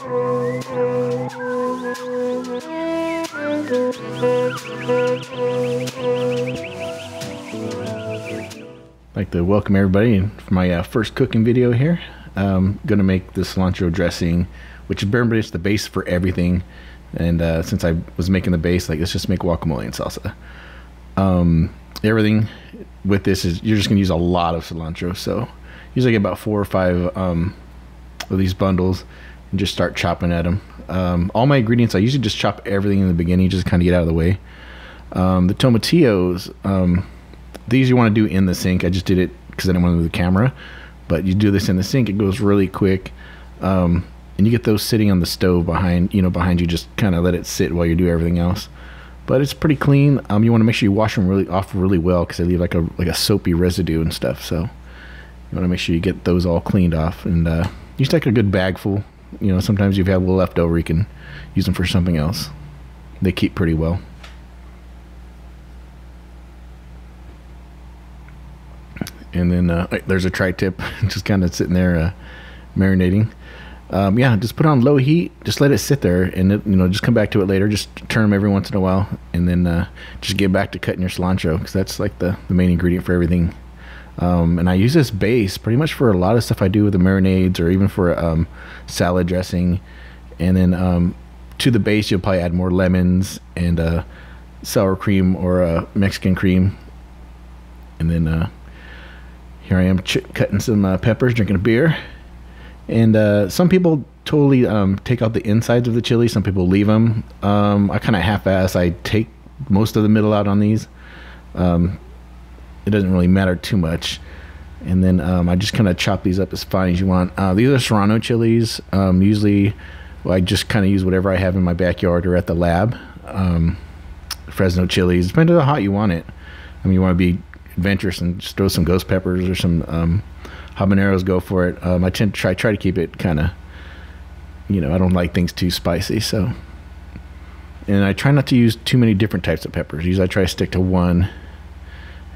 I'd like to welcome everybody for my first cooking video here. I'm gonna make the cilantro dressing, which is pretty much the base for everything. And since I was making the base, like, let's just make guacamole and salsa. Everything with this is you're just gonna use a lot of cilantro. So usually get about 4 or 5 of these bundles and just start chopping at them. All my ingredients, I usually just chop everything in the beginning, just kind of get out of the way. The tomatillos, these you want to do in the sink. I just did it because I didn't want to move the camera, but you do this in the sink, it goes really quick. And you get those sitting on the stove behind you, just kind of let it sit while you do everything else. But it's pretty clean. You want to make sure you wash them off really well, because they leave like a soapy residue and stuff. So you want to make sure you get those all cleaned off, and you take a good bag full. Sometimes you've had a little left over, you can use them for something else. They keep pretty well. And then there's a tri-tip just kind of sitting there marinating. Yeah, just put it on low heat, just let it sit there, and just come back to it later. Just turn them every once in a while, and then just get back to cutting your cilantro, because that's like the main ingredient for everything. And I use this base pretty much for a lot of stuff I do with the marinades, or even for salad dressing. And then to the base, you'll probably add more lemons and sour cream or Mexican cream. And then here I am cutting some peppers, drinking a beer. And some people totally take out the insides of the chili. Some people leave them. I kind of half-ass. I take most of the middle out on these. It doesn't really matter too much. And then I just kind of chop these up as fine as you want. These are Serrano chilies. Usually, I just kind of use whatever I have in my backyard or at the lab. Fresno chilies, depending on how hot you want it. I mean, you want to be adventurous and just throw some ghost peppers or some habaneros, go for it. I tend to try to keep it kind of, I don't like things too spicy, so. And I try not to use too many different types of peppers. Usually I try to stick to one,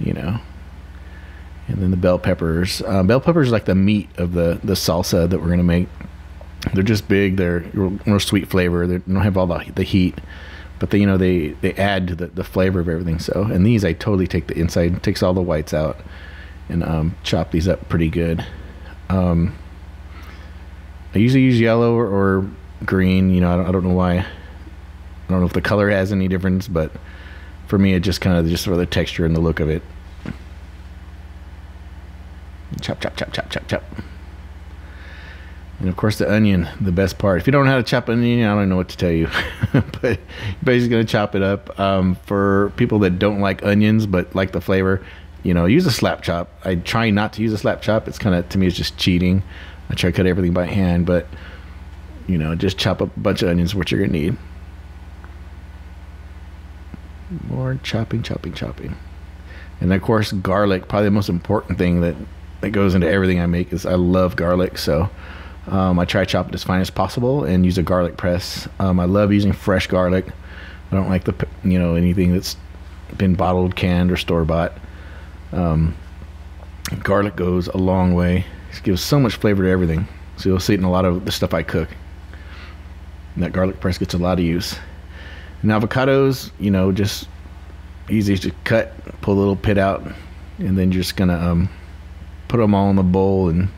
And then the bell peppers. Bell peppers are like the meat of the salsa that we're gonna make. They're just big. They're more sweet flavor. They don't have all the heat, but they add to the flavor of everything. So, and these I totally take the inside, takes all the whites out, and chop these up pretty good. I usually use yellow or green. I don't know why. I don't know if the color has any difference, but for me, it just kind of just for the texture and the look of it. Chop, chop, chop, chop, chop, chop. And of course the onion, the best part. If you don't know how to chop onion, I don't know what to tell you. But you're basically gonna chop it up. For people that don't like onions but like the flavor, use a slap chop. I try not to use a slap chop. It's kind of, to me, it's just cheating. I try to cut everything by hand, but just chop up a bunch of onions, what you're gonna need. More chopping, chopping, chopping. And of course garlic, probably the most important thing that goes into everything I make, is I love garlic. So I try to chop it as fine as possible and use a garlic press. I love using fresh garlic. I don't like anything that's been bottled, canned, or store-bought. Garlic goes a long way. It gives so much flavor to everything. So you'll see it in a lot of the stuff I cook. And that garlic press gets a lot of use. And avocados, just easy to cut, pull a little pit out, and then you're just gonna put them all in the bowl and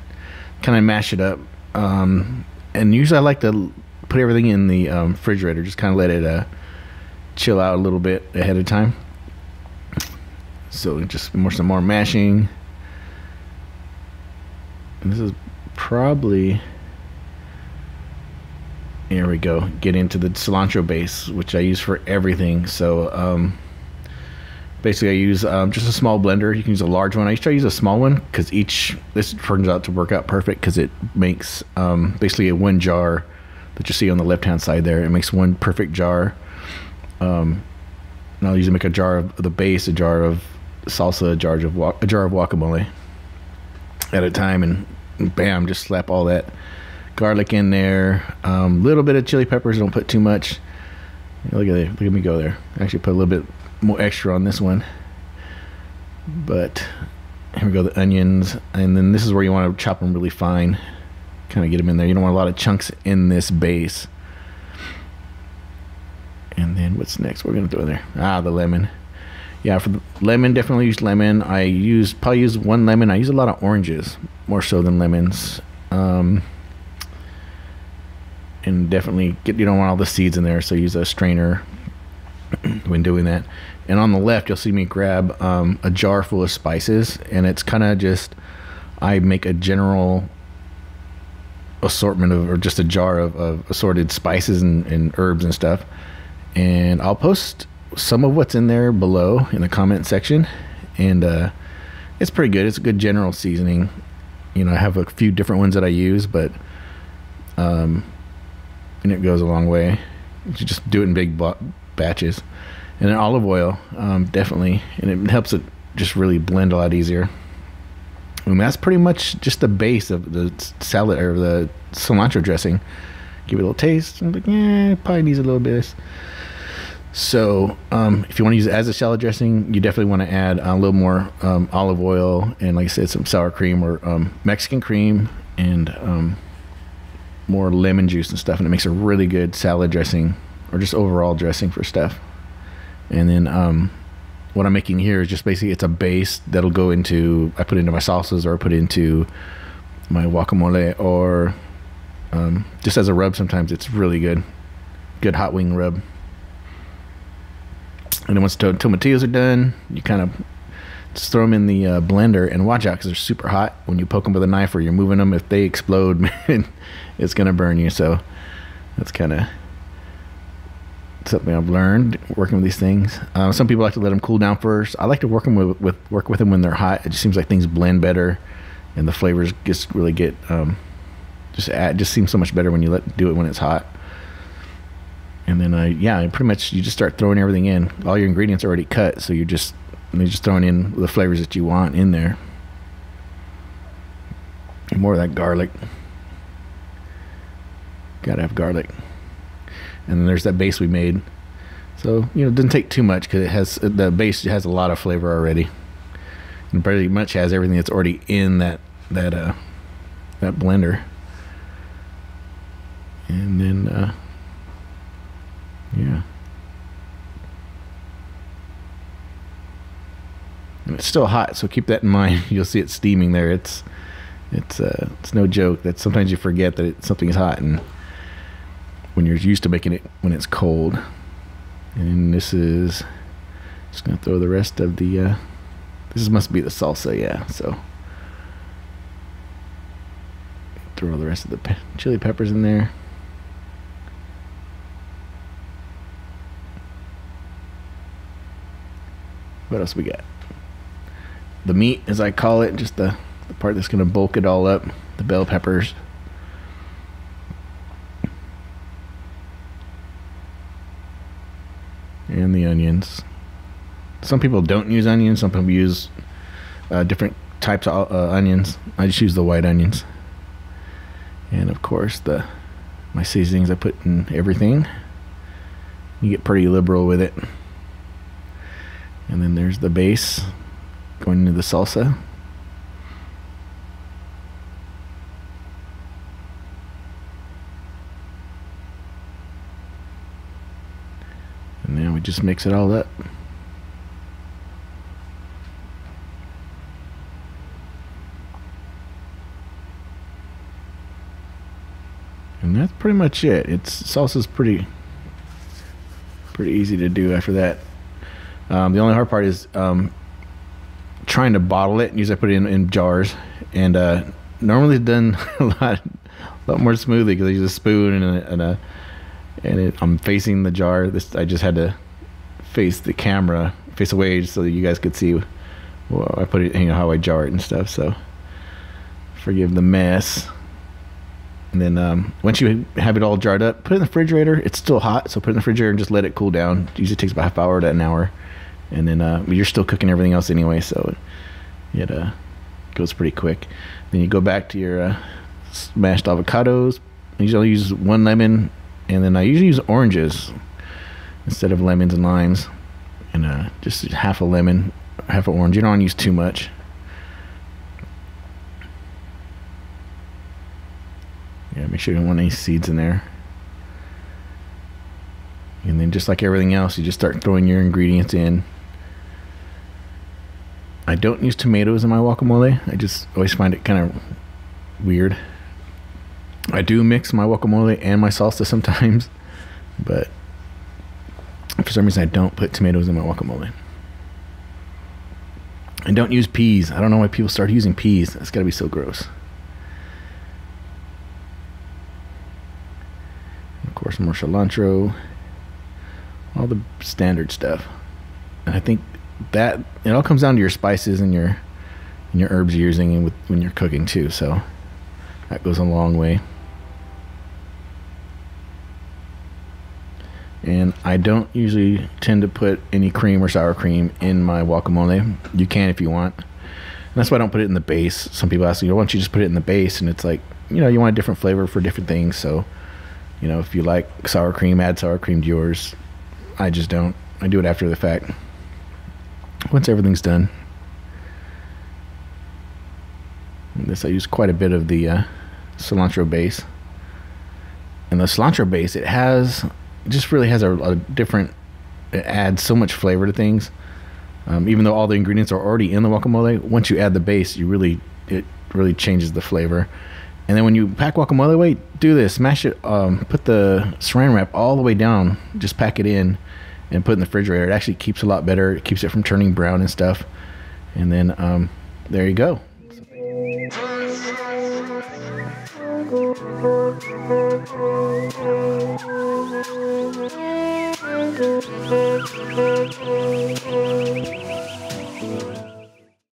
kind of mash it up. And usually I like to put everything in the refrigerator, just kind of let it chill out a little bit ahead of time. So just some more mashing. And this is probably, here we go, get into the cilantro base, which I use for everything. So basically I use just a small blender. You can use a large one. I try to use a small one because this turns out to work out perfect, because it makes basically a one jar that you see on the left hand side there. It makes one perfect jar. And I'll usually make a jar of the base, a jar of salsa, a jar of guacamole at a time, and bam, just slap all that garlic in there. Little bit of chili peppers, don't put too much. Look at me go there. Actually put a little bit more extra on this one. But here we go, the onions. And then this is where you want to chop them really fine. kind of get them in there. You don't want a lot of chunks in this base. And then what's next? We're gonna throw in there. The lemon. Yeah, for the lemon, definitely use lemon. Probably use one lemon. I use a lot of oranges, more so than lemons. And definitely you don't want all the seeds in there, so use a strainer when doing that. And on the left, you'll see me grab a jar full of spices, and it's kind of just, I make a general assortment or just a jar of assorted spices and herbs and stuff. And I'll post some of what's in there below in the comment section, and it's pretty good. It's a good general seasoning. You know, I have a few different ones that I use, but and it goes a long way. You just do it in big batches. And then olive oil, definitely, and it helps it just really blend a lot easier. And that's pretty much just the base of the salad or the cilantro dressing. Give it a little taste. I'm like, yeah, it probably needs a little bit of this. So if you want to use it as a salad dressing, you definitely want to add a little more olive oil and, like I said, some sour cream or Mexican cream and more lemon juice and stuff, and it makes a really good salad dressing or just overall dressing for stuff. And then what I'm making here is just basically it's a base that'll go into, I put into my salsas or I put into my guacamole, or just as a rub. Sometimes it's really good hot wing rub. And then once the tomatillos are done, you kind of just throw them in the blender, and watch out because they're super hot when you poke them with a knife or you're moving them. If they explode, man, it's gonna burn you. So that's kind of something I've learned working with these things. Some people like to let them cool down first. I like to work with them when they're hot. It just seems like things blend better, and the flavors just seems so much better when you do it when it's hot. And then pretty much you just start throwing everything in. All your ingredients are already cut, so you're just throwing in the flavors that you want in there. More of that garlic. Gotta have garlic. And then there's that base we made. So, it doesn't take too much because the base has a lot of flavor already. And pretty much has everything that's already in that blender. And then and it's still hot, so keep that in mind. You'll see it steaming there. It's no joke. That sometimes you forget that something is hot, and when you're used to making it when it's cold. And this is just gonna throw the rest of the this must be the salsa, yeah. So throw all the rest of the chili peppers in there. What else we got? The meat, as I call it, just the part that's going to bulk it all up. The bell peppers. And the onions. Some people don't use onions. Some people use different types of onions. I just use the white onions. And of course, my seasonings I put in everything. You get pretty liberal with it. And then there's the base going into the salsa. And now we just mix it all up. And that's pretty much it. Salsa's pretty easy to do after that. The only hard part is trying to bottle it. Usually I put it in jars, and normally it's done a lot more smoothly because I use a spoon I'm facing the jar. I just had to face the camera, face away so that you guys could see. Well, I put it, how I jar it and stuff. So forgive the mess. And then once you have it all jarred up, put it in the refrigerator. It's still hot, so put it in the refrigerator and just let it cool down. It usually takes about half hour to an hour. And then you're still cooking everything else anyway, so it goes pretty quick. Then you go back to your smashed avocados. I usually use one lemon, and then I usually use oranges instead of lemons and limes. And just half a lemon, half an orange. You don't want to use too much. Yeah, make sure you don't want any seeds in there. And then just like everything else, you just start throwing your ingredients in. I don't use tomatoes in my guacamole. I just always find it kind of weird. I do mix my guacamole and my salsa sometimes, but for some reason I don't put tomatoes in my guacamole. I don't use peas. I don't know why people start using peas. That's gotta be so gross. Of course, more cilantro. All the standard stuff. And I think that it all comes down to your spices and your herbs you're using when you're cooking too. So that goes a long way. And I don't usually tend to put any cream or sour cream in my guacamole. You can if you want. And that's why I don't put it in the base. Some people ask me, why don't you just put it in the base? And it's like, you want a different flavor for different things. So, if you like sour cream, add sour cream to yours. I just don't. I do it after the fact. Once everything's done. And this, I use quite a bit of the cilantro base. And the cilantro base, it just really has a different, it adds so much flavor to things. Even though all the ingredients are already in the guacamole, once you add the base, it really changes the flavor. And then when you pack guacamole away, do this. Smash it, put the saran wrap all the way down. Just pack it in and put it in the refrigerator. It actually keeps a lot better. It keeps it from turning brown and stuff. And then there you go.